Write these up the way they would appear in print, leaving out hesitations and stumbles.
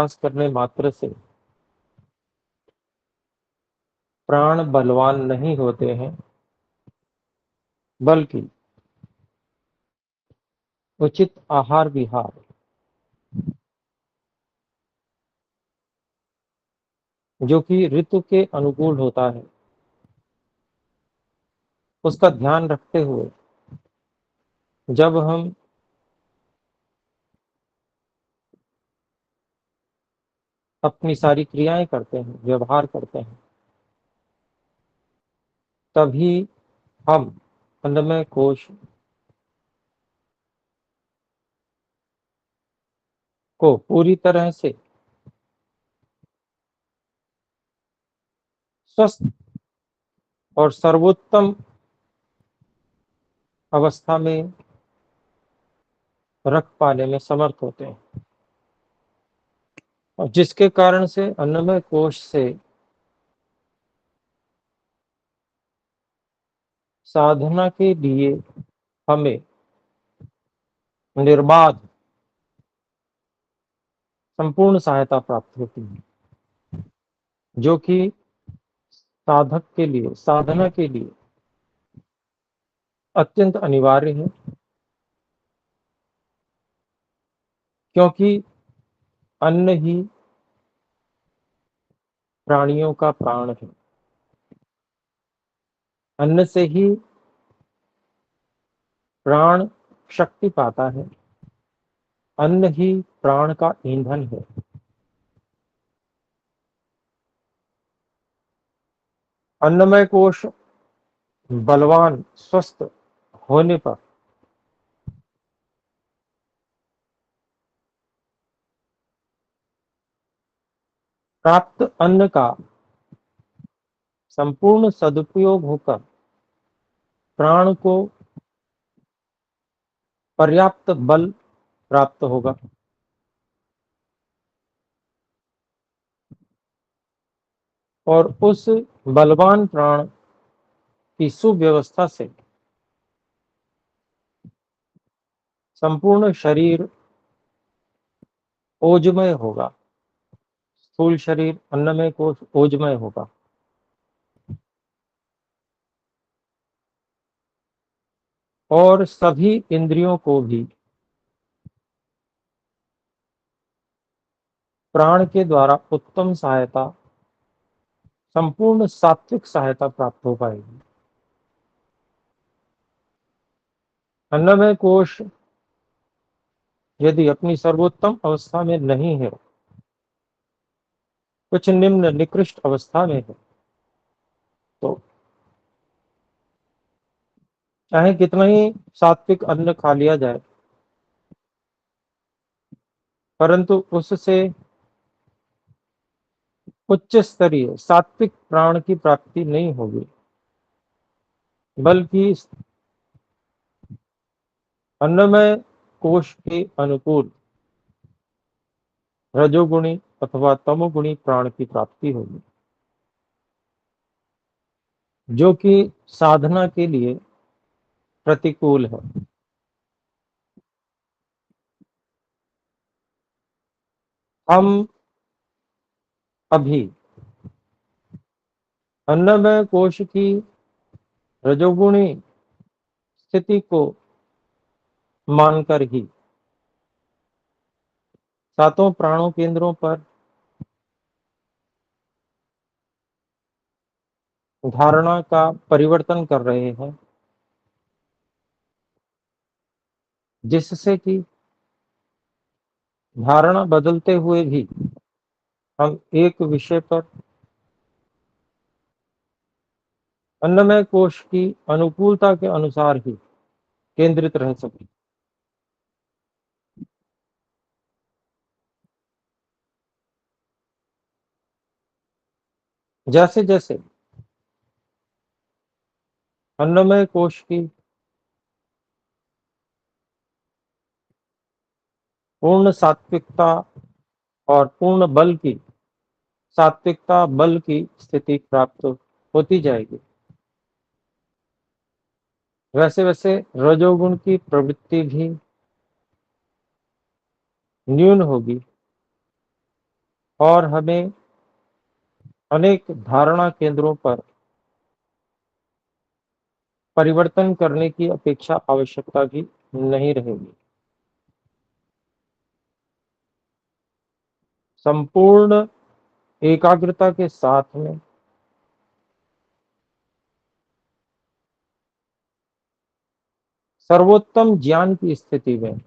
अभ्यास करने मात्र से प्राण बलवान नहीं होते हैं, बल्कि उचित आहार विहार, जो कि ऋतु के अनुकूल होता है, उसका ध्यान रखते हुए जब हम अपनी सारी क्रियाएं करते हैं, व्यवहार करते हैं, तभी हम अन्नमय कोश को पूरी तरह से स्वस्थ और सर्वोत्तम अवस्था में रख पाने में समर्थ होते हैं, और जिसके कारण से अन्नमय कोश से साधना के लिए हमें निर्बाध संपूर्ण सहायता प्राप्त होती है, जो कि साधक के लिए, साधना के लिए अत्यंत अनिवार्य है, क्योंकि अन्न ही प्राणियों का प्राण है। अन्न से ही प्राण शक्ति पाता है, अन्न ही प्राण का ईंधन है। अन्नमय कोश बलवान स्वस्थ होने पर प्राप्त अन्न का संपूर्ण सदुपयोग होकर प्राण को पर्याप्त बल प्राप्त होगा, और उस बलवान प्राण की सुव्यवस्था से संपूर्ण शरीर ओजमय होगा, स्थूल शरीर अन्नमय कोश ओजमय होगा, और सभी इंद्रियों को भी प्राण के द्वारा उत्तम सहायता, संपूर्ण सात्विक सहायता प्राप्त हो पाएगी। अन्नमय कोश यदि अपनी सर्वोत्तम अवस्था में नहीं है, कुछ निम्न निकृष्ट अवस्था में है, तो चाहे कितना ही सात्विक अन्न खा लिया जाए, परंतु उससे उच्च स्तरीय सात्विक प्राण की प्राप्ति नहीं होगी, बल्कि अन्नमय कोश के अनुकूल रजोगुणी अथवा तमोगुणी प्राण की प्राप्ति होगी, जो कि साधना के लिए प्रतिकूल है। हम अभी अन्नमय कोश की रजोगुणी स्थिति को मानकर ही सातों प्राणों केंद्रों पर धारणा का परिवर्तन कर रहे हैं, जिससे कि धारणा बदलते हुए भी हम एक विषय पर अन्नमय कोश की अनुकूलता के अनुसार ही केंद्रित रह सके। जैसे जैसे अन्नमय कोश की पूर्ण सात्विकता और पूर्ण बल की सात्विकता बल की स्थिति प्राप्त होती जाएगी, वैसे वैसे रजोगुण की प्रवृत्ति भी न्यून होगी, और हमें अनेक धारणा केंद्रों पर परिवर्तन करने की अपेक्षा आवश्यकता की नहीं रहेगी। संपूर्ण एकाग्रता के साथ में सर्वोत्तम ज्ञान की स्थिति में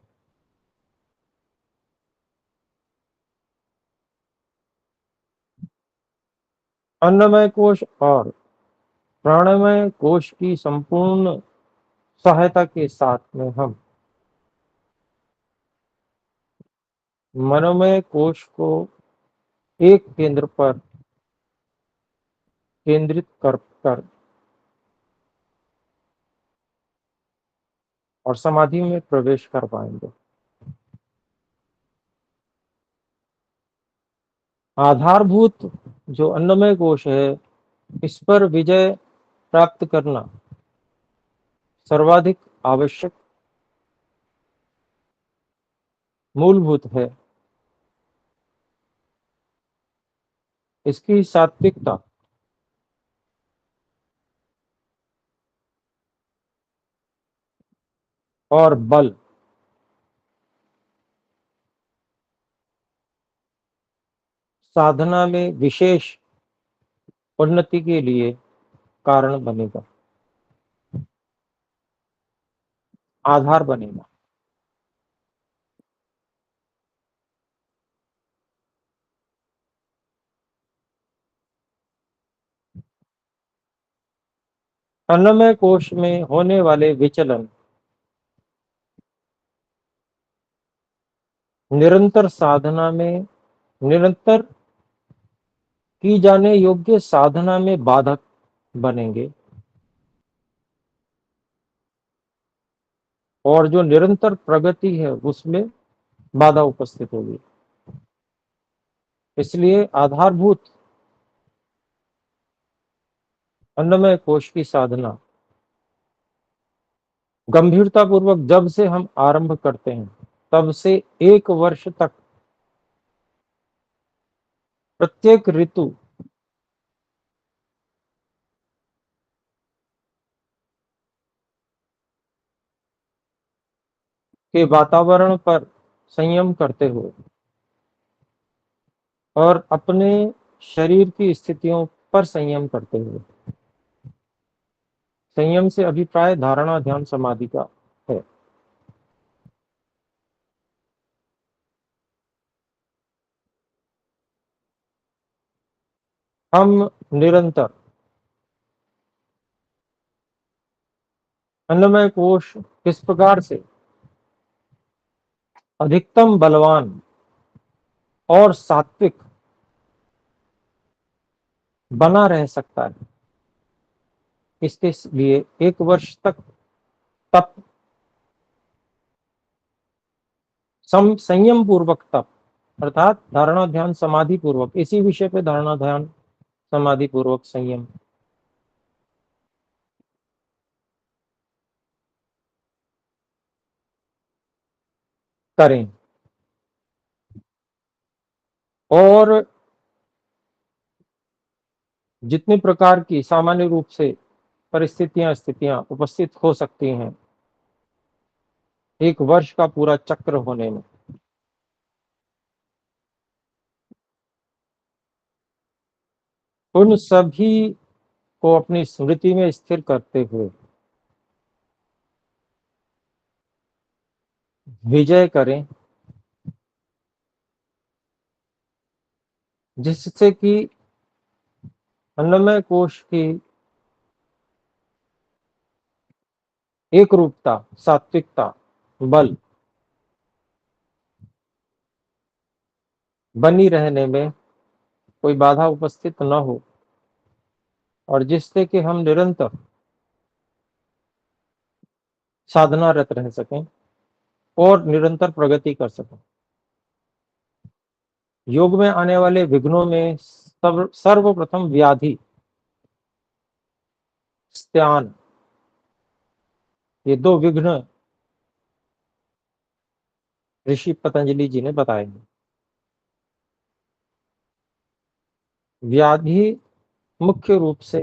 अन्नमय कोश और प्राणमय कोश की संपूर्ण सहायता के साथ में हम मनोमय कोश को एक केंद्र पर केंद्रित कर और समाधि में प्रवेश कर पाएंगे। आधारभूत जो अन्नमय कोश है, इस पर विजय प्राप्त करना सर्वाधिक आवश्यक मूलभूत है। इसकी सात्विकता और बल साधना में विशेष उन्नति के लिए कारण बनेगा, आधार बनेगा। अन्नमय कोश में होने वाले विचलन निरंतर साधना में, निरंतर की जाने योग्य साधना में बाधक बनेंगे, और जो निरंतर प्रगति है उसमें बाधा उपस्थित होगी। इसलिए आधारभूत अन्नमय कोश की साधना गंभीरता पूर्वक जब से हम आरंभ करते हैं, तब से 1 वर्ष तक प्रत्येक ऋतु के वातावरण पर संयम करते हुए और अपने शरीर की स्थितियों पर संयम करते हुए, संयम से अभिप्राय धारणा ध्यान समाधि का है, हम निरंतर अन्नमय कोश किस प्रकार से अधिकतम बलवान और सात्विक बना रह सकता है, इसके लिए 1 वर्ष तक तप, संयम पूर्वक तप, अर्थात धारणा ध्यान समाधि पूर्वक, इसी विषय पे धारणा ध्यान समाधि पूर्वक संयम करें। और जितने प्रकार की सामान्य रूप से परिस्थितियां स्थितियां उपस्थित हो सकती हैं 1 वर्ष का पूरा चक्र होने में, उन सभी को अपनी स्मृति में स्थिर करते हुए विजय करें, जिससे कि अन्नमय कोश की एक रूपता, सात्विकता, बल बनी रहने में कोई बाधा उपस्थित न हो, और जिससे कि हम निरंतर साधनारत रह सकें और निरंतर प्रगति कर सकें। योग में आने वाले विघ्नों में सर्वप्रथम व्याधि, स्त्यान, ये 2 विघ्न ऋषि पतंजलि जी ने बताए हैं। व्याधि मुख्य रूप से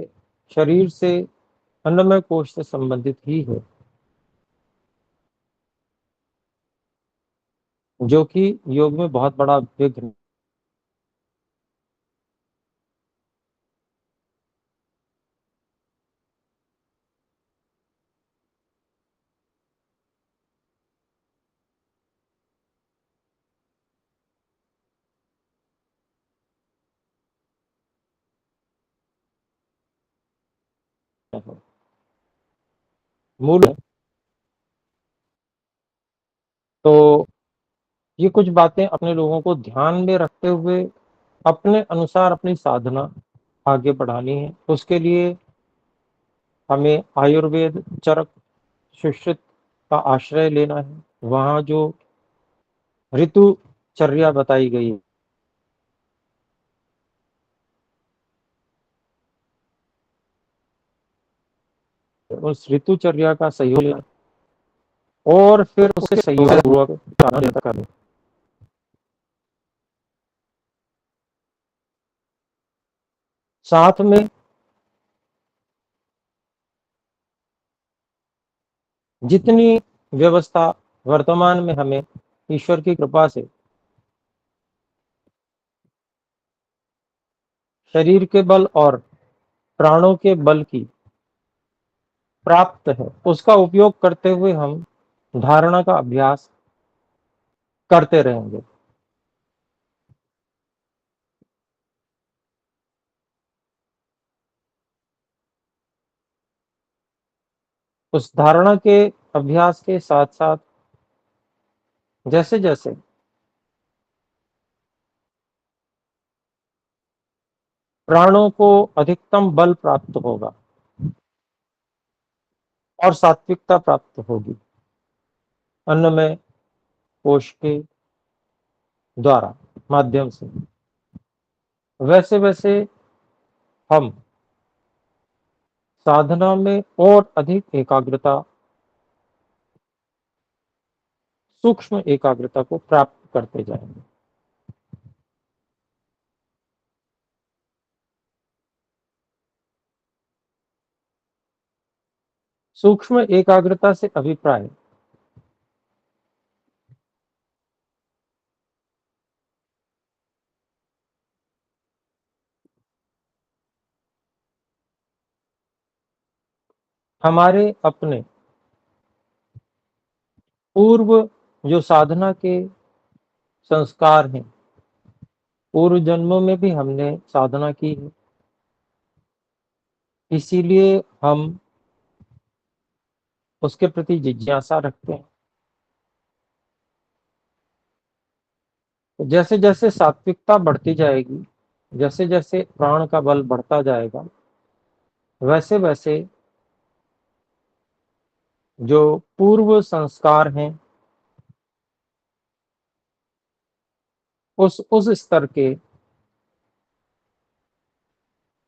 शरीर से अन्नमय कोश से संबंधित ही है, जो कि योग में बहुत बड़ा विघ्न है। मूल है। तो ये कुछ बातें अपने लोगों को ध्यान में रखते हुए अपने अनुसार अपनी साधना आगे बढ़ानी है। उसके लिए हमें आयुर्वेद चरक सुश्रुत का आश्रय लेना है। वहाँ जो ऋतुचर्या बताई गई है, उस ऋतुचर्या का सहयोग लेना और फिर उसके सहयोग पूर्वक साधना करना। साथ में जितनी व्यवस्था वर्तमान में हमें ईश्वर की कृपा से शरीर के बल और प्राणों के बल की प्राप्त है, उसका उपयोग करते हुए हम धारणा का अभ्यास करते रहेंगे। उस धारणा के अभ्यास के साथ साथ जैसे जैसे प्राणों को अधिकतम बल प्राप्त होगा और सात्विकता प्राप्त होगी अन्नमय कोश के द्वारा माध्यम से, वैसे वैसे हम साधना में और अधिक एकाग्रता, सूक्ष्म एकाग्रता को प्राप्त करते जाएंगे। सूक्ष्म एकाग्रता से अभिप्राय हमारे अपने पूर्व जो साधना के संस्कार हैं, पूर्व जन्मों में भी हमने साधना की है, इसीलिए हम उसके प्रति जिज्ञासा रखते हैं। तो जैसे जैसे सात्विकता बढ़ती जाएगी, जैसे जैसे प्राण का बल बढ़ता जाएगा, वैसे वैसे जो पूर्व संस्कार हैं उस स्तर के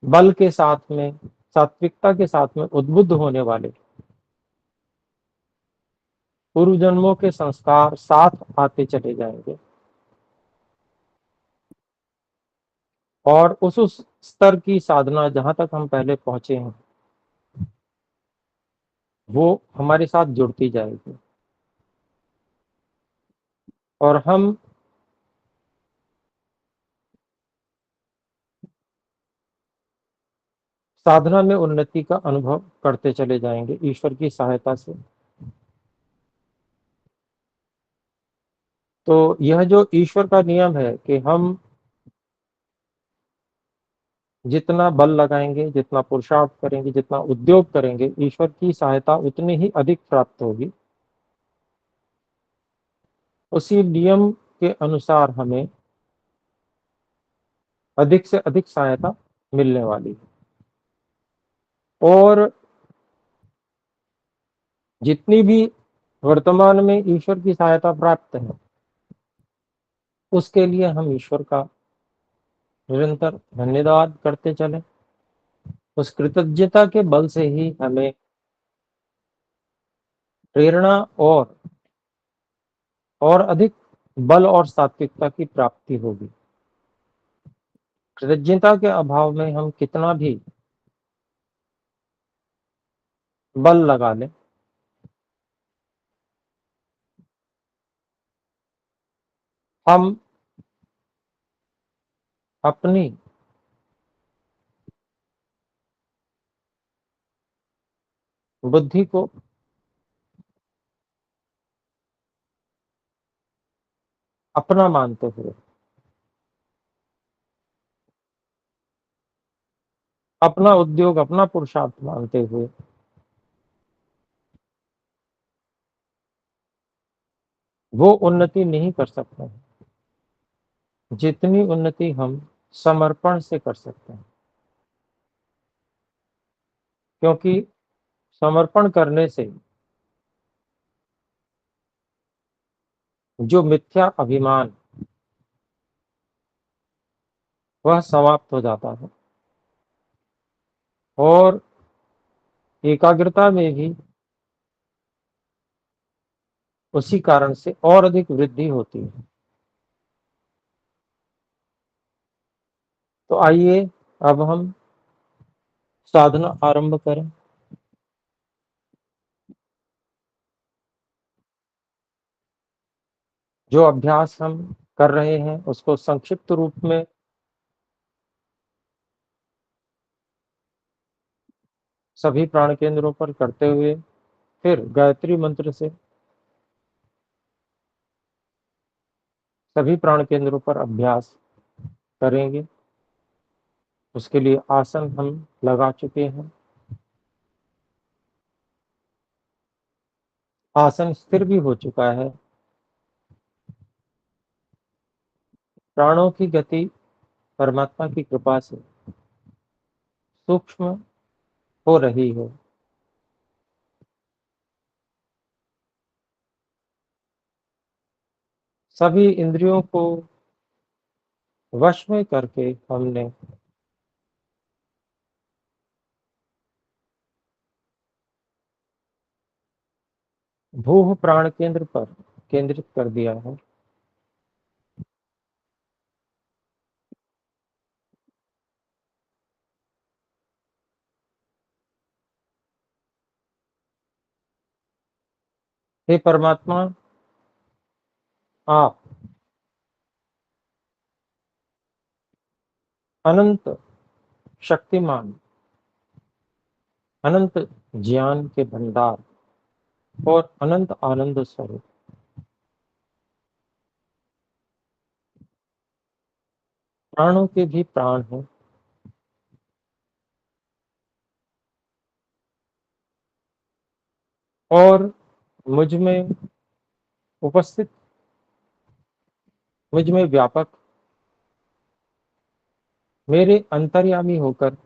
बल के साथ में, सात्विकता के साथ में उद्बुद्ध होने वाले पूर्व जन्मों के संस्कार साथ आते चले जाएंगे और उस स्तर की साधना जहां तक हम पहले पहुंचे हैं वो हमारे साथ जुड़ती जाएगी और हम साधना में उन्नति का अनुभव करते चले जाएंगे ईश्वर की सहायता से। तो यह जो ईश्वर का नियम है कि हम जितना बल लगाएंगे, जितना पुरुषार्थ करेंगे, जितना उद्योग करेंगे, ईश्वर की सहायता उतनी ही अधिक प्राप्त होगी। उसी नियम के अनुसार हमें अधिक से अधिक सहायता मिलने वाली है और जितनी भी वर्तमान में ईश्वर की सहायता प्राप्त है उसके लिए हम ईश्वर का निरंतर धन्यवाद करते चले। उस कृतज्ञता के बल से ही हमें प्रेरणा और अधिक बल और सात्विकता की प्राप्ति होगी। कृतज्ञता के अभाव में हम कितना भी बल लगा लें, हम अपनी बुद्धि को अपना मानते हुए, अपना उद्योग, अपना पुरुषार्थ मानते हुए वो उन्नति नहीं कर सकते हैं, जितनी उन्नति हम समर्पण से कर सकते हैं। क्योंकि समर्पण करने से जो मिथ्या अभिमान वह समाप्त हो जाता है और एकाग्रता में भी उसी कारण से और अधिक वृद्धि होती है। तो आइए अब हम साधना आरंभ करें। जो अभ्यास हम कर रहे हैं उसको संक्षिप्त रूप में सभी प्राण केंद्रों पर करते हुए फिर गायत्री मंत्र से सभी प्राण केंद्रों पर अभ्यास करेंगे। उसके लिए आसन हम लगा चुके हैं। आसन स्थिर भी हो चुका है। प्राणों की गति परमात्मा की कृपा से सूक्ष्म हो रही है। सभी इंद्रियों को वश में करके हमने भूह प्राण केंद्र पर केंद्रित कर दिया है। हे परमात्मा, आप अनंत शक्तिमान, अनंत ज्ञान के भंडार और अनंत आनंद स्वरूप, प्राणों के भी प्राण हैं और मुझ में उपस्थित, मुझ में व्यापक, मेरे अंतर्यामी होकर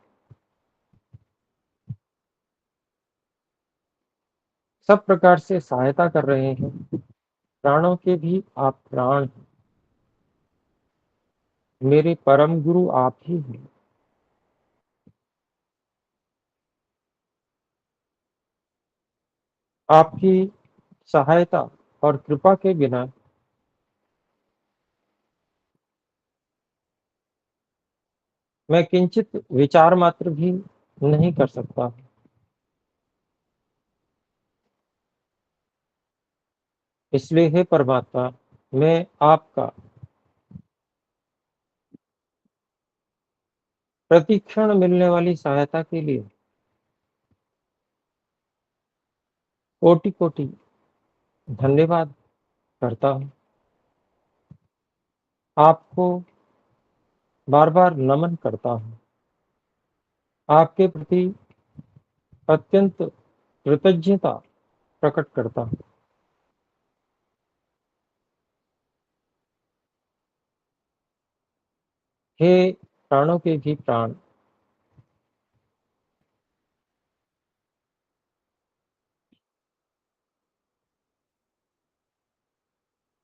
सब प्रकार से सहायता कर रहे हैं। प्राणों के भी आप प्राण हैं। मेरे परम गुरु आप ही हैं। आपकी सहायता और कृपा के बिना मैं किंचित विचार मात्र भी नहीं कर सकता। इसलिए हे परमात्मा, मैं आपका प्रतिक्षण मिलने वाली सहायता के लिए कोटि कोटि धन्यवाद करता हूँ। आपको बार बार नमन करता हूँ। आपके प्रति अत्यंत कृतज्ञता प्रकट करता हूँ। हे प्राणों के भी प्राण,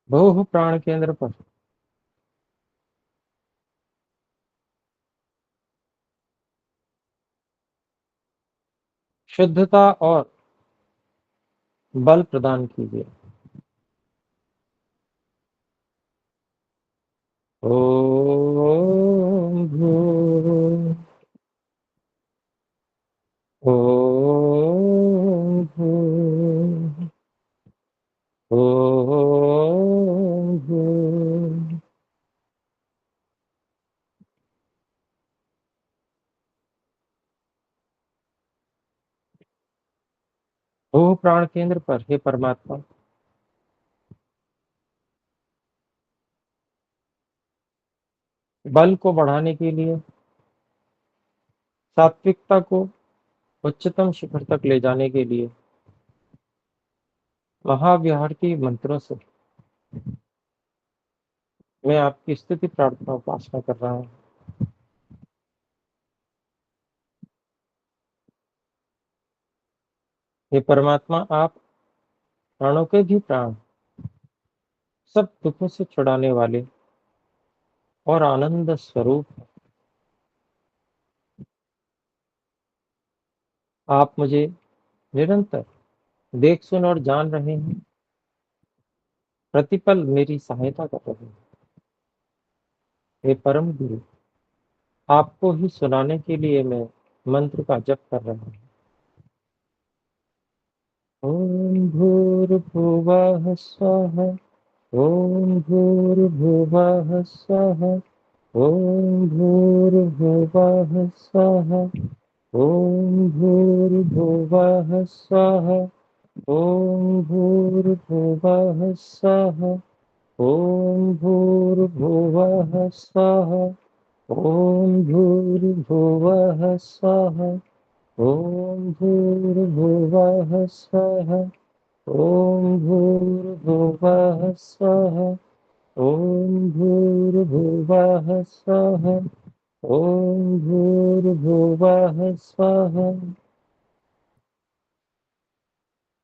बहु प्राण केंद्र पर शुद्धता और बल प्रदान कीजिए। ओम वो प्राण केंद्र पर हे परमात्मा, बल को बढ़ाने के लिए, सात्विकता को उच्चतम शिखर तक ले जाने के लिए महाविहार के मंत्रों से मैं आपकी स्तुति प्रार्थना उपासना कर रहा हूँ। हे परमात्मा, आप प्राणों के भी प्राण, सब दुखों से छुड़ाने वाले और आनंद स्वरूप हैं। आप मुझे निरंतर देख सुन और जान रहे हैं, प्रतिपल मेरी सहायता कर रहे हैं। हे परम गुरु, आपको ही सुनाने के लिए मैं मंत्र का जप कर रहा हूँ। ओम भूर्भुवः स्वः, ओम भूर्भुवः स्वः, ओम भूर्भुवः स्वः, ओम भूर्भुवः स्वः, ओम भूर्भुवः स्वः, ओम भूर्भुवः स्वः, ओम भूर्भुवः स्वः, ओम भूर्भुवः स्वः, ओम भूर्भुवः स्वः, ओम भूर्भुवः स्वः, ओम भूर्भुवः स्वः।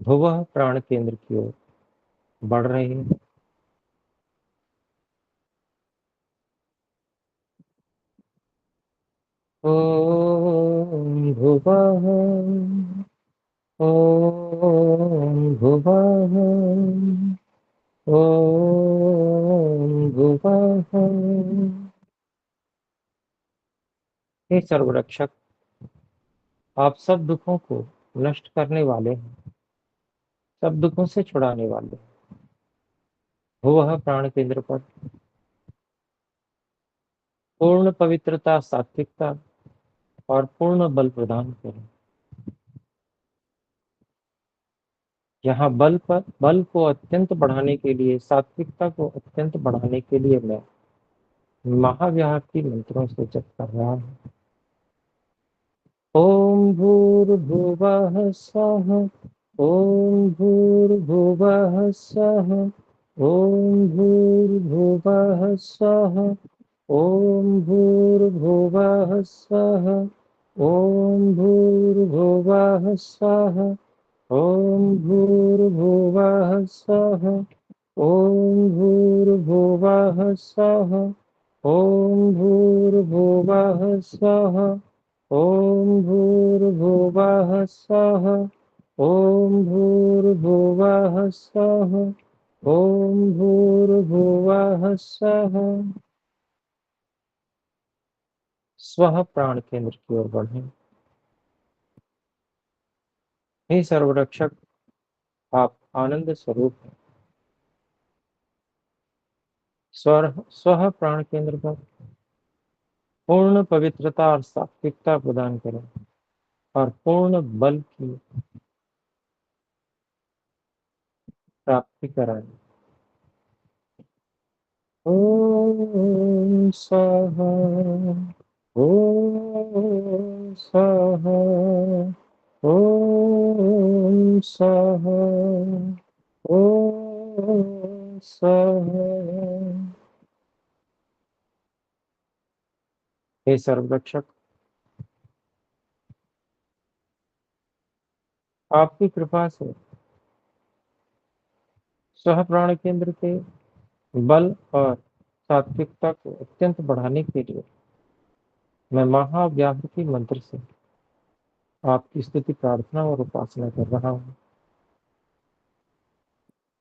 भुवः प्राण केंद्र की ओर बढ़ रहे हैं। ओम भुवः, ओम भुवः, ओम भुवः। हे सर्वरक्षक, आप सब दुखों को नष्ट करने वाले हैं, सब दुखों से छुड़ाने वाले हैं। भुवः प्राण केंद्र पर पूर्ण पवित्रता, सात्विकता और पूर्ण बल प्रदान करें। यहाँ बल को अत्यंत बढ़ाने के लिए, सात्विकता को अत्यंत बढ़ाने के लिए मैं महाव्याहति की मंत्रों से जप कर रहा हूँ। ओम भूर्भुवः स्वः, ओम भूर्भुवः स्वः, ओम भूर्भुवः स्वः, ओम भूर्भुवः स्वः, ओम भूर्भुवः स्वः, ओम भूर्भुवः स्वः, ओम भूर्भुवः स्वः, ओम भूर्भुवः स्वः, ओम भूर्भुवः स्वः, ओम भूर्भुवः स्वः, ओम भूर्भुवः स्वः। स्वः प्राण केंद्र की ओर बढ़े। हे सर्वरक्षक, आप आनंद स्वरूप हैं। स्वः प्राण केंद्र पर पूर्ण पवित्रता और सात्विकता प्रदान करें और पूर्ण बल की प्राप्ति कराएं। ओम स्वाहा, ओम स्वाहा, ओम स्वाहा, ओम स्वाहा। हे सर्वरक्षक, आपकी कृपा से स्व प्राण केंद्र के बल और सात्विकता को अत्यंत बढ़ाने के लिए मैं महाव्याहृति मंत्र से आपकी स्तुति प्रार्थना और उपासना कर रहा हूँ।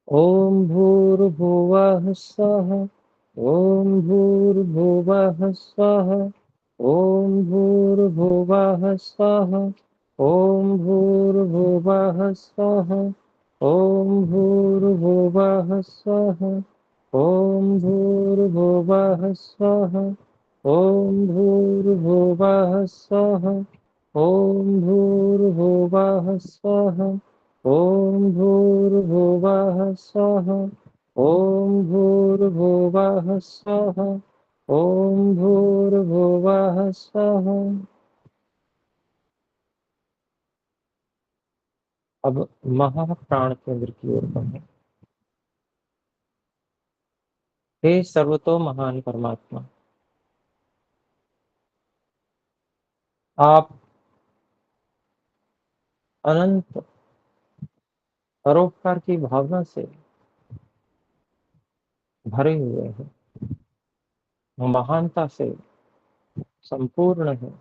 ओम भूर्भुवः स्वः, ओम भूर्भुवः स्वः, ओम भूर्भुवः स्वः, ओम भूर्भुवः स्वः, ओम भूर्भुवः स्वः, ओम भूर्भुवः स्वः, ओम भूर्भुवः स्वः, ओम भूर्भुवः स्वः, ॐ भूर्भुवः स्वः। ॐ भूर्भुवः स्वः। ॐ भूर्भुवः स्वः। अब महाप्राण केंद्र की ओर बढ़े। हे सर्वतो महान परमात्मा, आप अनंत परोपकार की भावना से भरे हुए हैं, महानता से संपूर्ण है।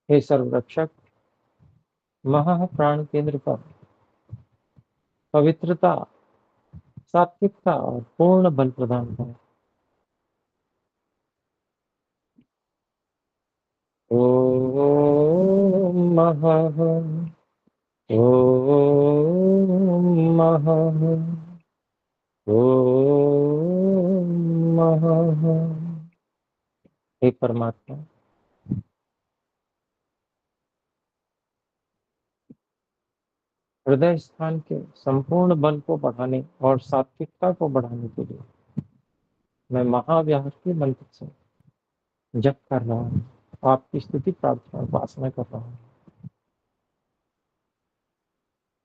हे सर्वरक्षक, महाप्राण केंद्र पर पवित्रता, सात्विकता और पूर्ण बल प्रदान करें। ओम महः। ओम महः। ओम महः। हे परमात्मा, हृदय स्थान के संपूर्ण बल को बढ़ाने और सात्विकता को बढ़ाने के लिए मैं महाव्याहृति के मंत्र से जप कर रहा हूँ, आपकी स्तुति प्रार्थना उपासना कर रहा हूँ।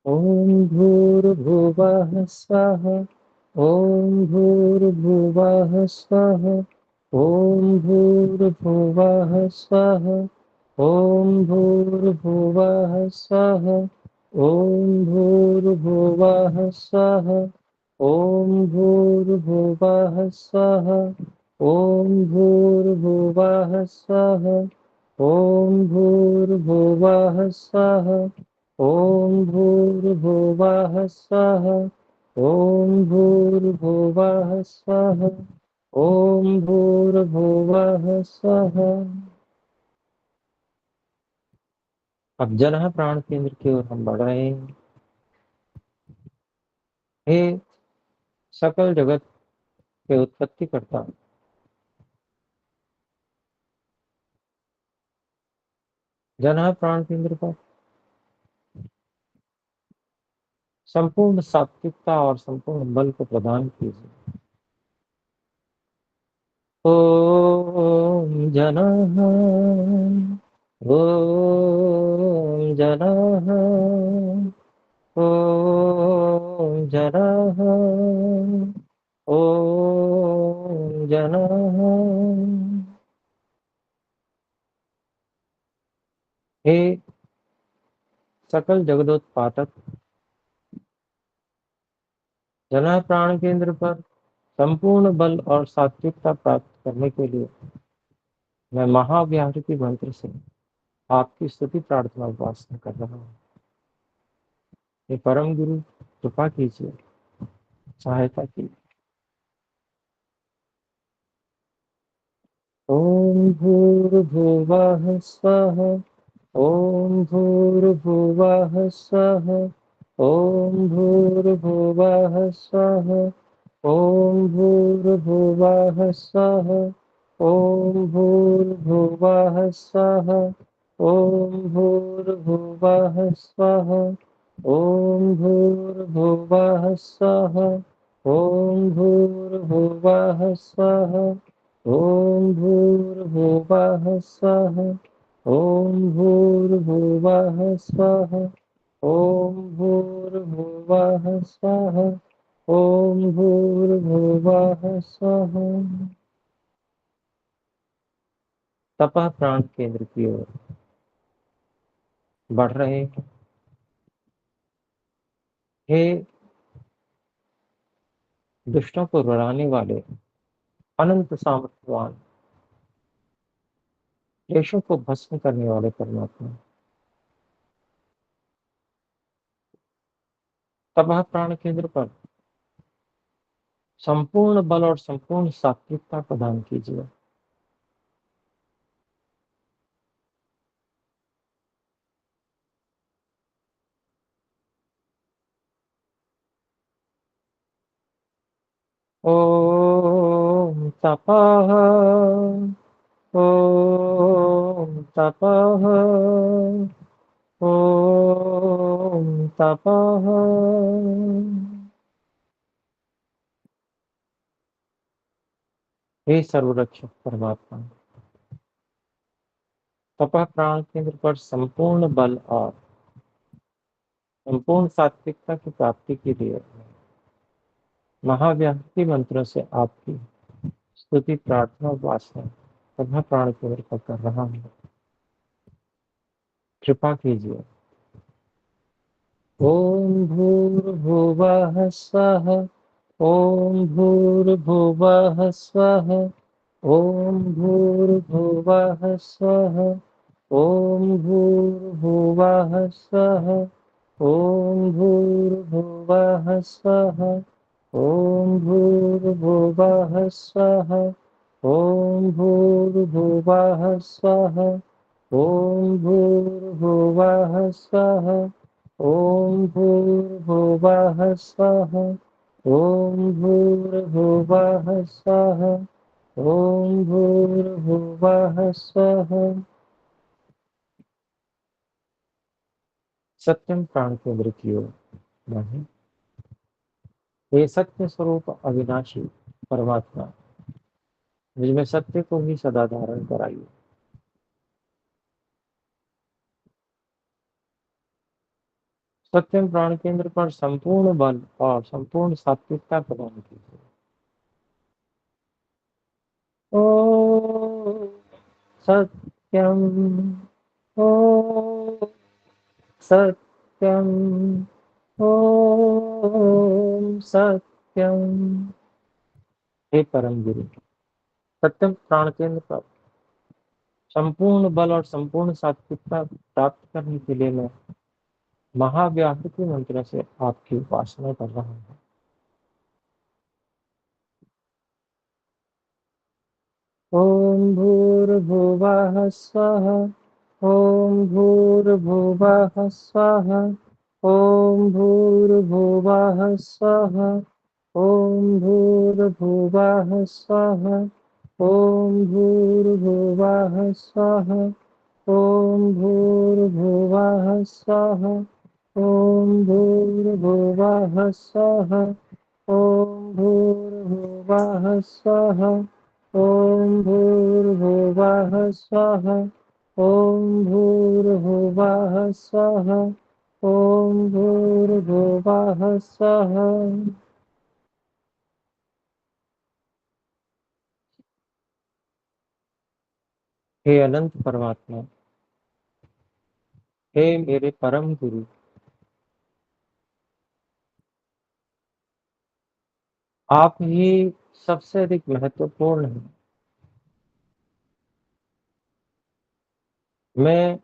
ओम भूर्भुवः स्वः। ओम भूर्भुवः स्वः। ओम भूर्भुवः स्वः। ओम भूर्भुवः स्वः। ओम भूर्भुवः स्वः। ओम भूर्भुवः स्वः। ओम भूर्भुवः स्वः। ओम भूर्भुवः स्वः। ओम भूर्भुवः स्वः। ओम भूर्भुवः स्वः। ओम भूर्भुवः स्वः। अब जन प्राण केंद्र की ओर हम बढ़ रहे हैं। हे सकल जगत के उत्पत्ति करता, जन प्राण केंद्र पर संपूर्ण सात्विकता और संपूर्ण बल को प्रदान कीजिए। ओम जनः। ओम जनः। ओम जनः। ओम जनः। हे सकल जगदोत्पादक, जन प्राण केंद्र पर संपूर्ण बल और सात्विकता प्राप्त करने के लिए मैं महाव्याहृति मंत्र से आपकी स्तुति प्रार्थना उपासना कर रहा हूँ। हे परम गुरु, कृपा कीजिए, सहायता कीजिए। ओम भूर्भुवः स्वः। ओम भूर्भुवः स्वः। ओम भूर्भुवः स्वः। ओम भूर्भुवः स्वः। ओम भूर्भुवः स्वः। ओम भूर्भुवः स्वः। ओम भूर्भुवः स्वः। ओम भूर्भुवः स्वः। ओम भूर्भुवः स्वः। ओम भूर्भुवः स्वः। ओम भूर्भुवः स्वः। ओम भूर्भुवः स्वः। तपः प्राण केंद्र की ओर बढ़ रहे हैं। हे दुष्टों को रुलाने वाले, अनंत सामर्थ्यवान, क्लेशों को भस्म करने वाले परमात्मा, तपः प्राण केंद्र पर संपूर्ण बल और संपूर्ण सात्विकता प्रदान कीजिए। ओम तपः। ओम तपः ॐ तपः। हे सर्वरक्षक परमात्मा, तपः प्राण केंद्र पर संपूर्ण बल और संपूर्ण सात्विकता की प्राप्ति के लिए महाव्याहति मंत्रों से आपकी स्तुति प्रार्थना और वासना तथा प्राण केंद्र पर कर रहा हूँ। कृपा कीजिए। ओम भूर्भुवः स्वः। ओम भूर्भुवः स्वः। ओम भूर्भुवः स्वः। ओम भूर्भुवः स्वः। ओम भूर्भुवः स्वः। ओम भूर्भुवः स्वः। ओम भूर्भुवः स्वः। ओम भूर्भुवः स्वः। ओम भूर्भुवः स्वः। ओम भूर्भुवः स्वः। ओम भूर्भुवः स्वः। सत्यम प्राण केंद्र की ओर बढ़े। हे सत्य स्वरूप अविनाशी परमात्मा, मुझमें सत्य को ही सदा धारण कराइए। सत्यम प्राण केंद्र पर संपूर्ण बल और संपूर्ण सात्विकता प्रदान कीजिए। ओ सत्यम। ओ सत्यम। ओम सत्यम। हे परम गुरु, सत्यम प्राण केंद्र पर संपूर्ण बल और संपूर्ण सात्विकता प्राप्त करने के लिए मैं महाव्याहृति मंत्र से आपकी उपासना कर रहा हूँ। ओम भूर्भुवः स्वः। ओम भूर्भुवः स्वः। ओम भूर्भुवः स्वः। ओम भूर्भुवः स्वः। ओम भूर्भुवः स्वः। ओम भूर्भुवः स्वः। ओम भूर्भुवः स्वः। ओम भूर्भुवः स्वः। ओम भूर्भुवः स्वः। ओम भूर्भुवः स्वः। ओम भूर्भुवः स्वः। हे अनंत परमात्मा, हे मेरे परम गुरु, आप ही सबसे अधिक महत्वपूर्ण हैं। मैं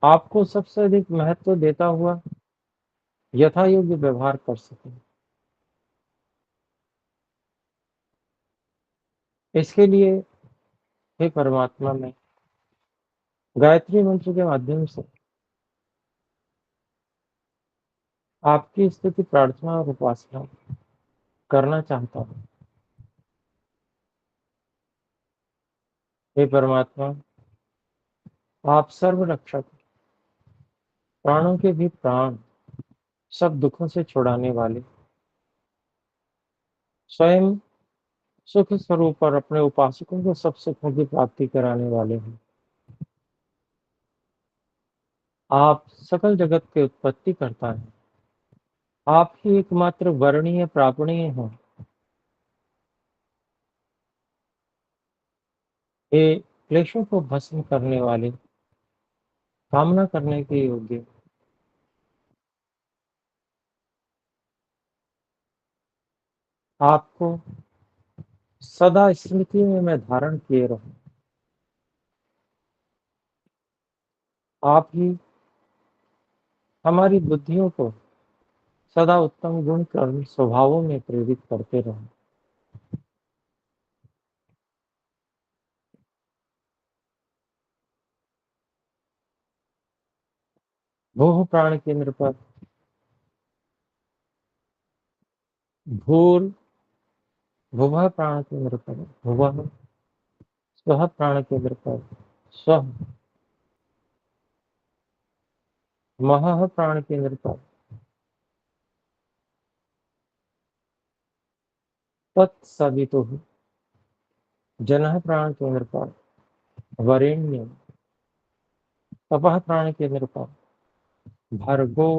आपको सबसे अधिक महत्व देता हुआ यथा योग्य व्यवहार कर सकूं, इसके लिए हे परमात्मा, मैं गायत्री मंत्र के माध्यम से आपकी स्तुति प्रार्थना और उपासना करना चाहता हूँ। हे परमात्मा, आप सर्व रक्षक, प्राणों के भी प्राण, सब दुखों से छुड़ाने वाले, स्वयं सुख स्वरूप और अपने उपासकों को सब सुखों की प्राप्ति कराने वाले हैं। आप सकल जगत के उत्पत्ति करता है। आप ही एकमात्र वर्णीय प्रापणीय हैं। हे क्लेशों को भस्म करने वाले, कामना करने के योग्य, आपको सदा स्मृति में मैं धारण किए रहूं। आप ही हमारी बुद्धियों को सदा उत्तम गुण कर्म स्वभावों में प्रेरित करते रहें। भूह प्राण केंद्र पर भूर, भुवः प्राण केंद्र पर भुवः, स्वः प्राण केंद्र पर स्वः, महः प्राणकेन्द्रकम् तत्सवितुः जनः प्राणकेन्द्रकम् वरेण्यं तपः प्राणकेन्द्रकम् भर्गो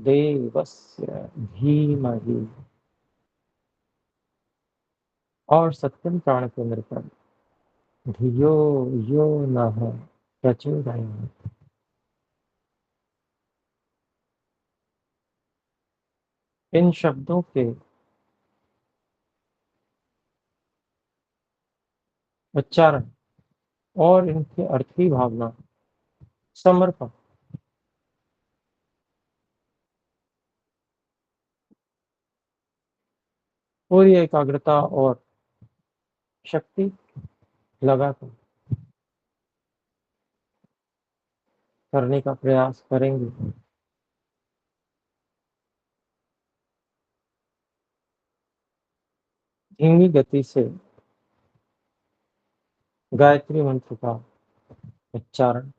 देवस्य धीमहि और सत्यम प्राणकेन्द्रकम् धियो यो नः प्रचोदयात्। इन शब्दों के उच्चारण और इनकी अर्थी भावना समर्पण पूरी एकाग्रता और शक्ति लगाकर करने का प्रयास करेंगे। धीमी गति से गायत्री मंत्र का उच्चारण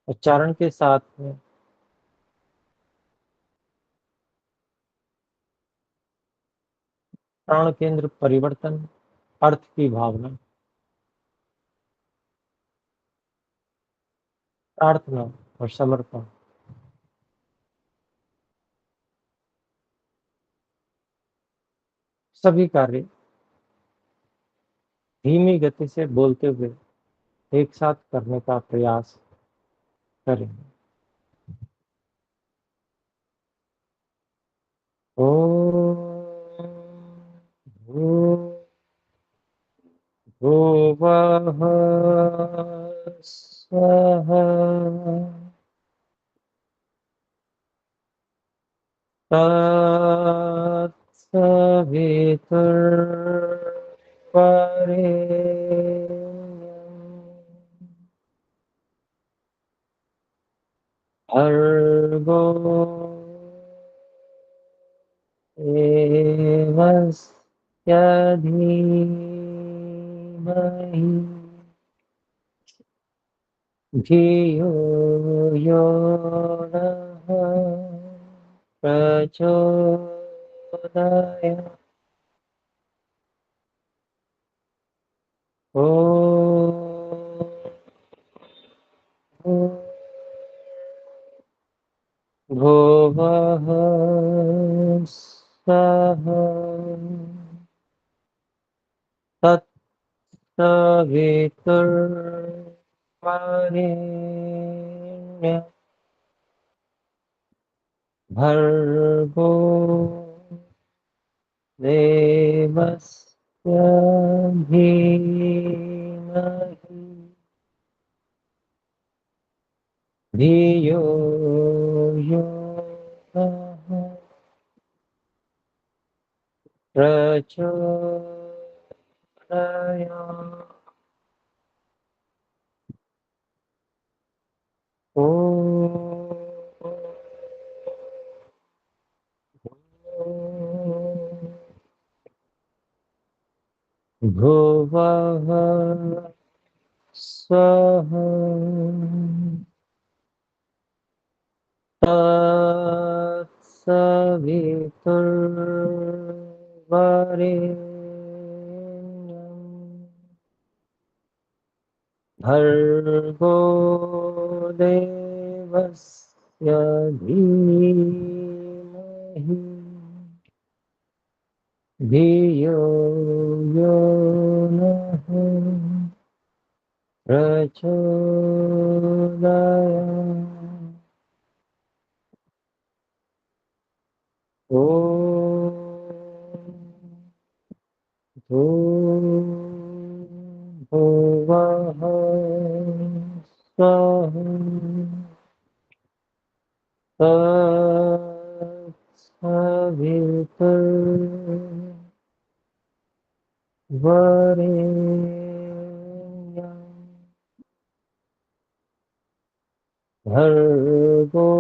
उच्चारण के साथ में प्राण केंद्र परिवर्तन अर्थ की भावना प्रार्थना और समर्पण सभी कार्य धीमी गति से बोलते हुए एक साथ करने का प्रयास करें। ओम भूर्भुवः स्वः तत्सवितुर्वरेण्यं भर्गो देवस्य धीमहि धियो यो नः प्रचोदयात्। ॐ भुवः स्वः तत्सवितुर्वरेण्यं भर्गो देवस्य धीमहि धियो यो नः प्रचोदयात्। भुवः स्वः तत्सवितुर्वरेण्यं भर्गो देवस्य धीमहि धियो यो नः प्रचोदयात्। ॐ भुवः स्वः तत्सवितुर्वरेण्यं भर्गो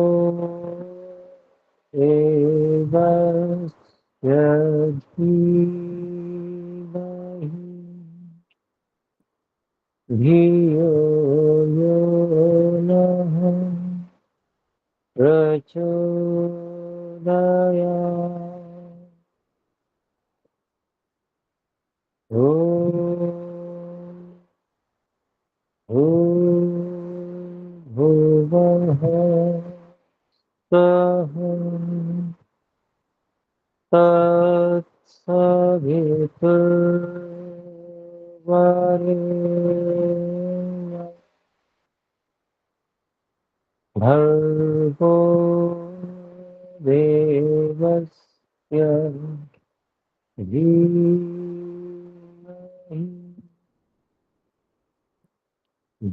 देवस्य धीमहि धियो यो नः ॐ भुवः स्वः तत्सवितुर्वरेण्यं भर्गो देवस्य धीमहि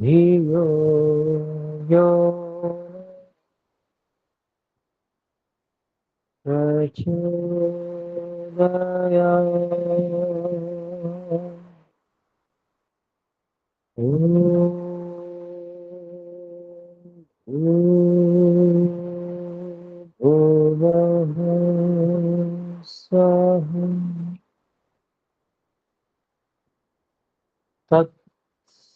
धियो यो न प्रचोदयात्। भुवः स्वः तत्सवितुर्वरेण्यं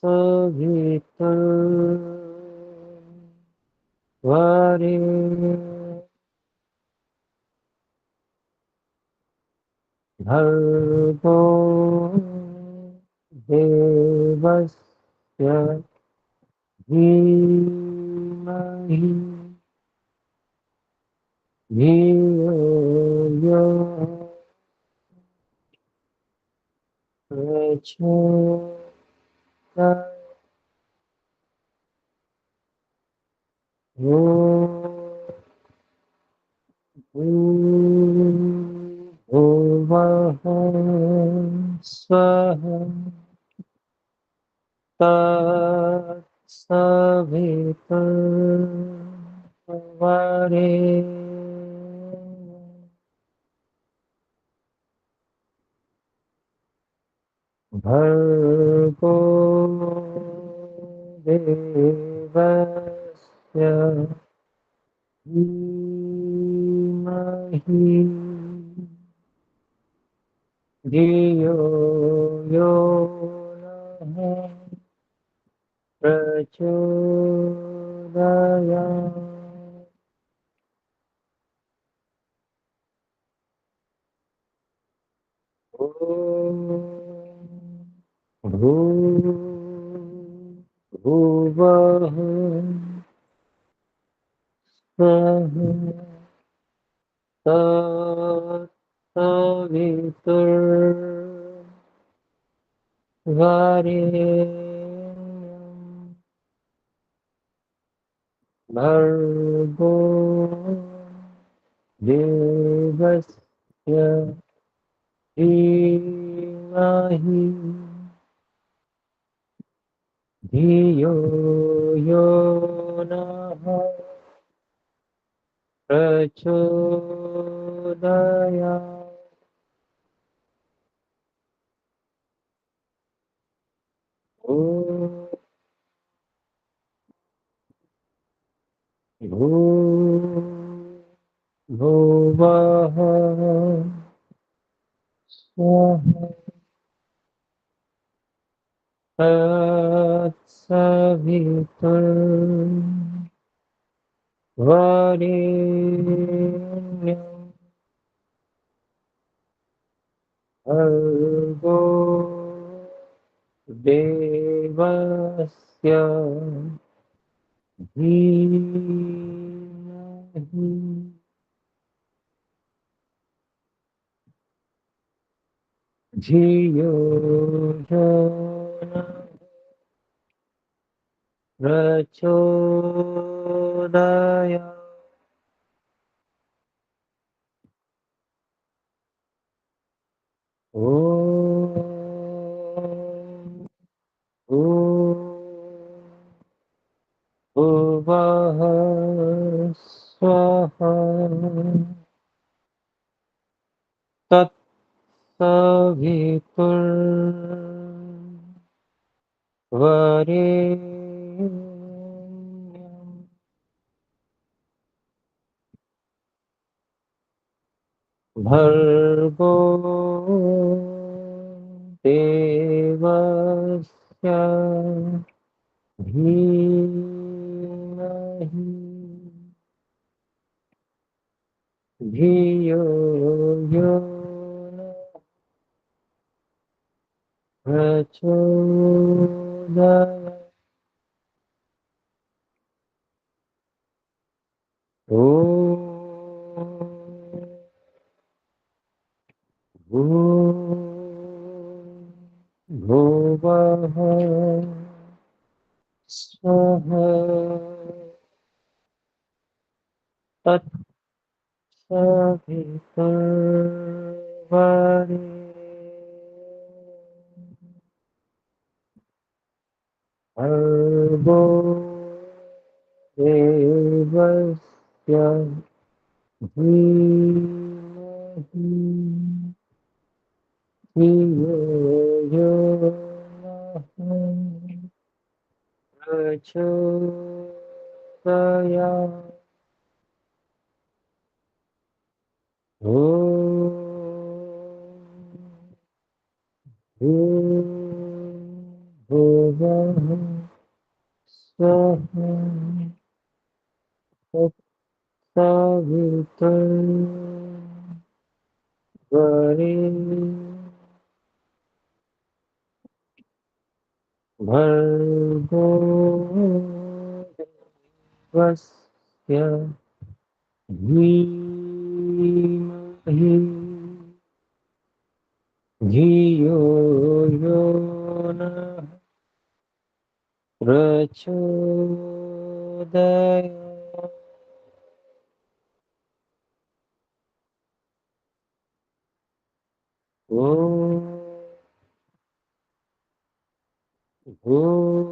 भर्गो देवस्य धीमहि धियो यो प्रचोदयात्। भुवः स्वः तत्सवितुर्वरेण्यं भर्गो देवस्य धीमहि धियो यो नः प्रचोदयात्। ॐ भुवः स्वः तत्सवितुर्वरेण्यं भर्गो देवस्य धीमहि धियो यो नः प्रचोदयात्। ॐ भुवः स्वः तत्सवितुर्वरेण्यं भर्गो देवस्य धीमहि धियो यो न प्रचोदयात्। ॐ भुवः स्वः तत्सवितुर्वरेण्यं भर्गो देवस्य धीमहि धियो यो न प्रचोदयात्। ॐ भूर्भुवः स्वः तत्सवितुर्वरेण्यं भर्गो देवस्य धीमहि धियो यो नः प्रचोदयात्। ॐ भूर्भुवः स्वः तत्सवितुर्वरेण्यं भर्गो देवस्य धीमहि धियो यो नः प्रचोदयात्। ॐ भूर्भुवः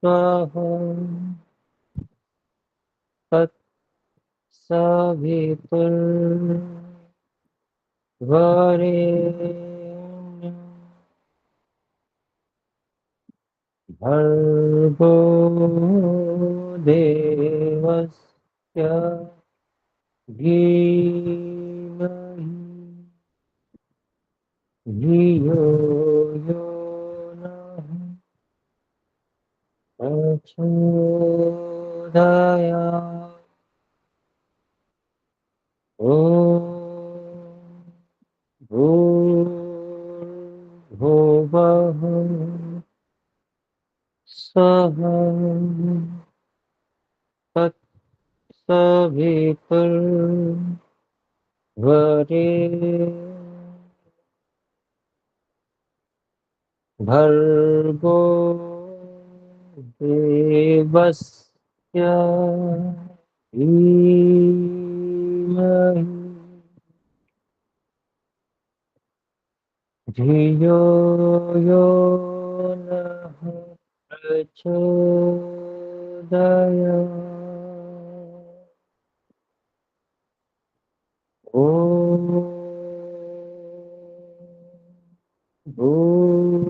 स्वः तत्सवितुर्वरेण्यं भर्गो देवस्य धीमहि धियो यो नः प्रचोदयात्। ॐ भूर्भुवः स्वः तत्सवितुर्वरेण्यं भर्गो देवस्य धीमहि धियो यो नः प्रचोदयात्। ॐ भूर्भुवः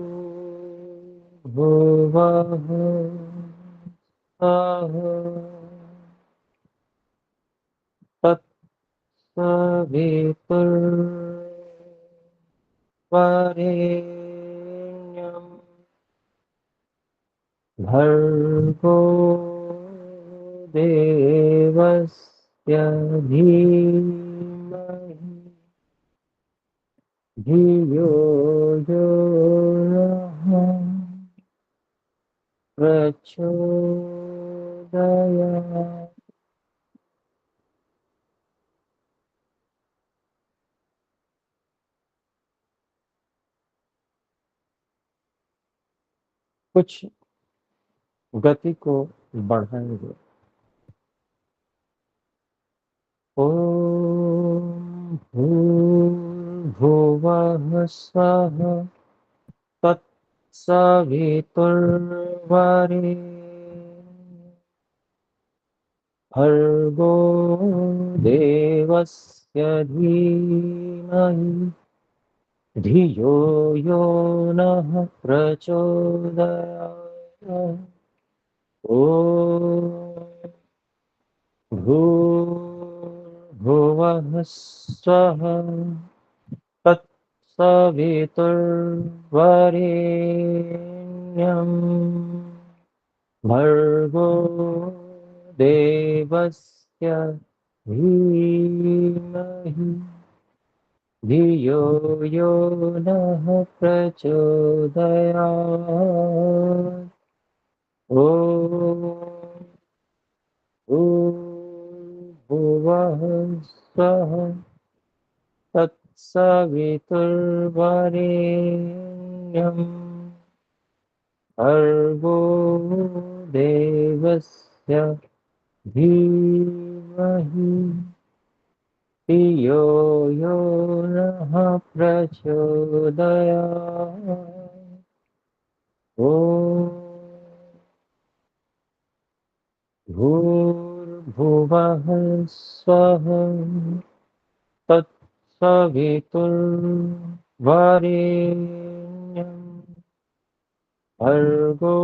स्वः तत्सवितुर्वरेण्यं भर्गो देवस्य धीमहि धियो यो नः प्रचोदयात्। कुछ गति को बढ़ाएंगे। ॐ भूर्भुवः स्वः तत्सवितुर्वरेण्यं भर्गो देवस्य धीमहि धियो यो नः प्रचोदयात्। ॐ भूर्भुवः स्वः तत्सवितुर्वरेण्यं भर्गो देवस्य धीमहि धियो यो नः प्रचोदयात्। ॐ भूर्भुवः स्वः तत्सवितुर्वरेण्यम् भर्गो देवस्य धीमहि धियो यो नः प्रचोदयात्। ॐ भूर्भुवः स्वः तत्सवितुर्वरेण्यम् भर्गो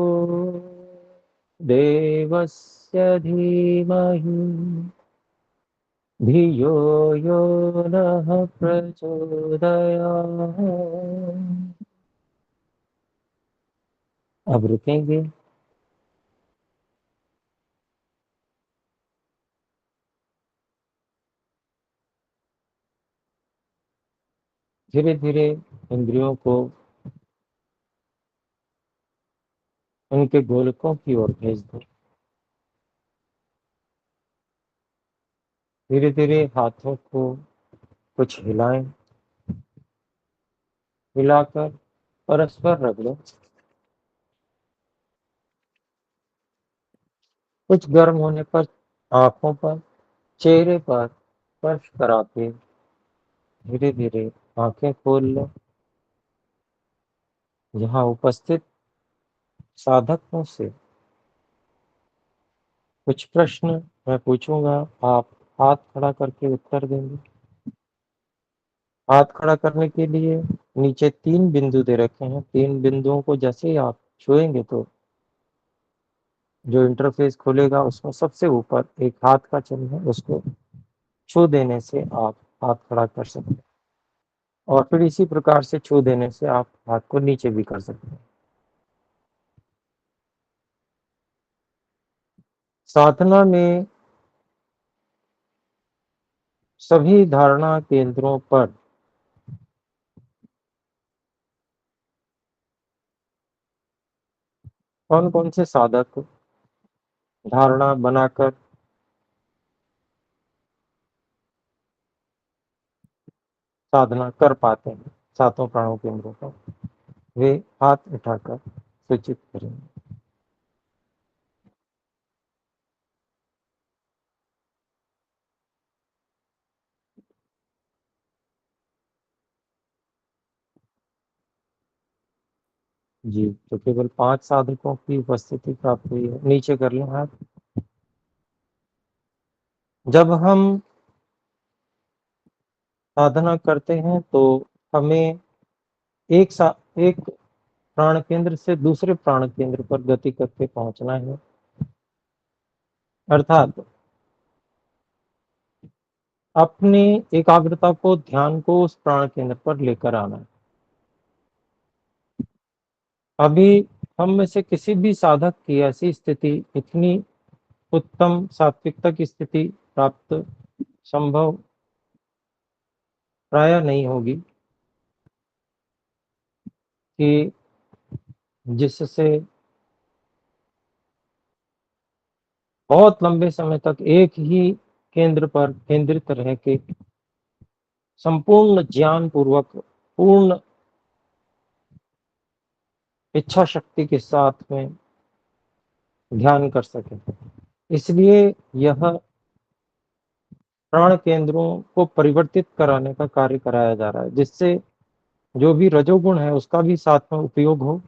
देवस्य धीमहि धियो यो नः प्रचोदयात्। अब रुकेंगे। धीरे धीरे इंद्रियों को उनके गोलकों की ओर भेज दो। धीरे धीरे हाथों को कुछ हिलाएं, हिलाकर परस्पर रगड़ो। कुछ गर्म होने पर आंखों पर, चेहरे पर स्पर्श कराते धीरे धीरे आंखें खोल लो। यहाँ उपस्थित साधकों से कुछ प्रश्न मैं पूछूंगा, आप हाथ खड़ा करके उत्तर देंगे। हाथ खड़ा करने के लिए नीचे 3 बिंदु दे रखे हैं। 3 बिंदुओं को जैसे ही आप छुएंगे तो जो इंटरफेस खुलेगा उसमें सबसे ऊपर एक हाथ का चिन्ह है, उसको छू देने से आप हाथ खड़ा कर सकते हैं और फिर इसी प्रकार से छू देने से आप हाथ को नीचे भी कर सकते हैं। साधना में सभी धारणा केंद्रों पर कौन कौन से साधक धारणा बनाकर साधना कर पाते हैं सातों प्राणों केंद्रों पर, वे हाथ उठाकर सूचित करेंगे। जी, तो केवल 5 साधकों की उपस्थिति प्राप्त हुई है। नीचे कर लें हाथ। जब हम साधना करते हैं तो हमें एक प्राण केंद्र से दूसरे प्राण केंद्र पर गति करके पहुंचना है, अर्थात अपनी एकाग्रता को, ध्यान को उस प्राण केंद्र पर लेकर आना है। अभी हम में से किसी भी साधक की ऐसी स्थिति, इतनी उत्तम सात्विकता की स्थिति प्राप्त संभव प्राय नहीं होगी कि जिससे बहुत लंबे समय तक एक ही केंद्र पर केंद्रित रह के संपूर्ण ज्ञान पूर्वक, पूर्ण इच्छा शक्ति के साथ में ध्यान कर सके। इसलिए यह प्राण केंद्रों को परिवर्तित कराने का कार्य कराया जा रहा है, जिससे जो भी रजोगुण है उसका भी साथ में उपयोग हो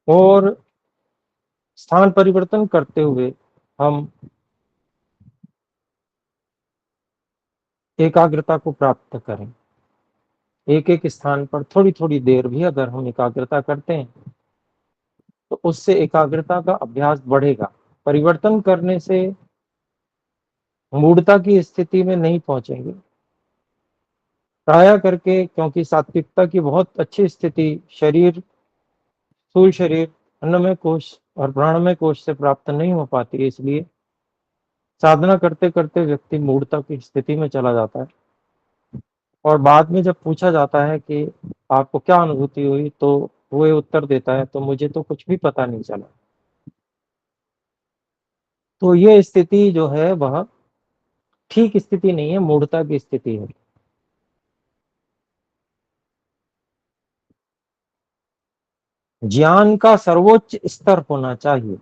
और स्थान परिवर्तन करते हुए हम एकाग्रता को प्राप्त करें। एक एक स्थान पर थोड़ी थोड़ी देर भी अगर हम एकाग्रता करते हैं तो उससे एकाग्रता का अभ्यास बढ़ेगा। परिवर्तन करने से मूढ़ता की स्थिति में नहीं पहुंचेंगे प्राय करके, क्योंकि सात्विकता की बहुत अच्छी स्थिति, शरीर, स्थूल शरीर अन्नमय कोश और प्राणमय कोश से प्राप्त नहीं हो पाती है। इसलिए साधना करते करते व्यक्ति मूढ़ता की स्थिति में चला जाता है और बाद में जब पूछा जाता है कि आपको क्या अनुभूति हुई, तो वो ये उत्तर देता है, तो मुझे तो कुछ भी पता नहीं चला। तो ये स्थिति जो है वह ठीक स्थिति नहीं है, मूढ़ता की स्थिति है। ज्ञान का सर्वोच्च स्तर होना चाहिए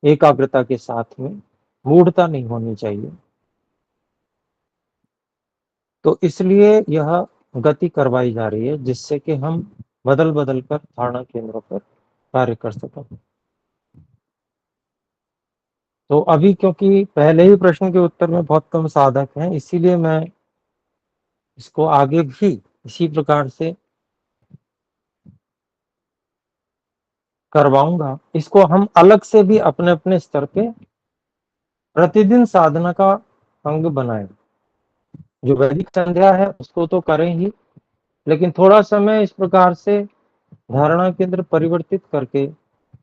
एकाग्रता के साथ में, मूढ़ता नहीं होनी चाहिए। तो इसलिए यह गति करवाई जा रही है जिससे कि हम बदल बदल कर धारणा केंद्रों पर कार्य कर सकें। तो अभी क्योंकि पहले ही प्रश्न के उत्तर में बहुत कम साधक हैं, इसीलिए मैं इसको आगे भी इसी प्रकार से करवाऊंगा। इसको हम अलग से भी अपने अपने स्तर पे प्रतिदिन साधना का अंग बनाएं। जो वैदिक संध्या है उसको तो करें ही, लेकिन थोड़ा समय इस प्रकार से धारणा केंद्र परिवर्तित करके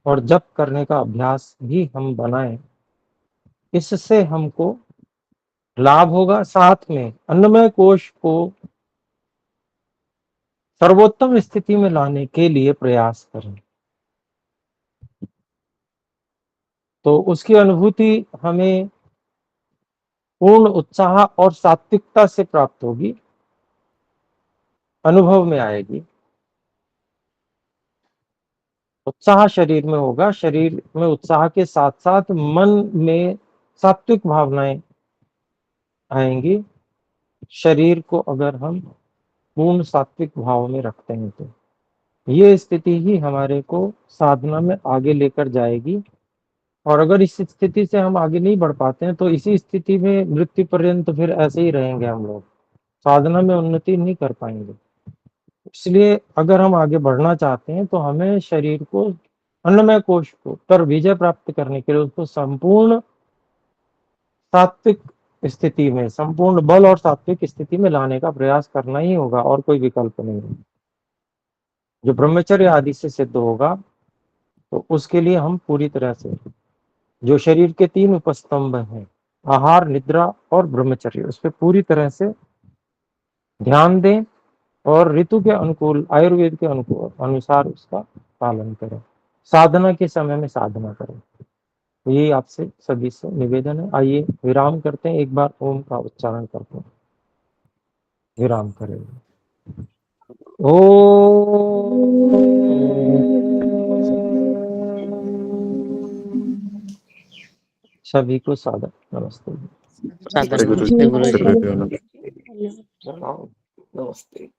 और जप करने का अभ्यास भी हम बनाएं। इससे हमको लाभ होगा। साथ में अन्नमय कोश को सर्वोत्तम स्थिति में लाने के लिए प्रयास करें, तो उसकी अनुभूति हमें पूर्ण उत्साह और सात्विकता से प्राप्त होगी, अनुभव में आएगी। उत्साह शरीर में होगा, शरीर में उत्साह के साथ साथ मन में सात्विक भावनाएं आएंगी। शरीर को अगर हम पूर्ण सात्विक भाव में रखते हैं तो ये स्थिति ही हमारे को साधना में आगे लेकर जाएगी। और अगर इस स्थिति से हम आगे नहीं बढ़ पाते हैं तो इसी स्थिति में मृत्यु पर्यंत फिर ऐसे ही रहेंगे हम लोग, साधना में उन्नति नहीं कर पाएंगे। इसलिए अगर हम आगे बढ़ना चाहते हैं तो हमें शरीर को, अन्नमय कोश को पर विजय प्राप्त करने के लिए उसको संपूर्ण सात्विक स्थिति में, संपूर्ण बल और सात्विक स्थिति में लाने का प्रयास करना ही होगा, और कोई विकल्प नहीं है। जो ब्रह्मचर्य आदि से सिद्ध होगा तो उसके लिए हम पूरी तरह से जो शरीर के 3 उपस्तंभ हैं, आहार, निद्रा और ब्रह्मचर्य, उस पर पूरी तरह से ध्यान दें और ऋतु के अनुकूल, आयुर्वेद के अनुकूल अनुसार उसका पालन करें। साधना के समय में साधना करें। यही आपसे सभी से निवेदन है। आइए विराम करते हैं, एक बार ओम का उच्चारण करते हैं, विराम करेंगे। सभी को सादर नमस्ते। सादर नमस्ते गुरुजी। नमस्ते।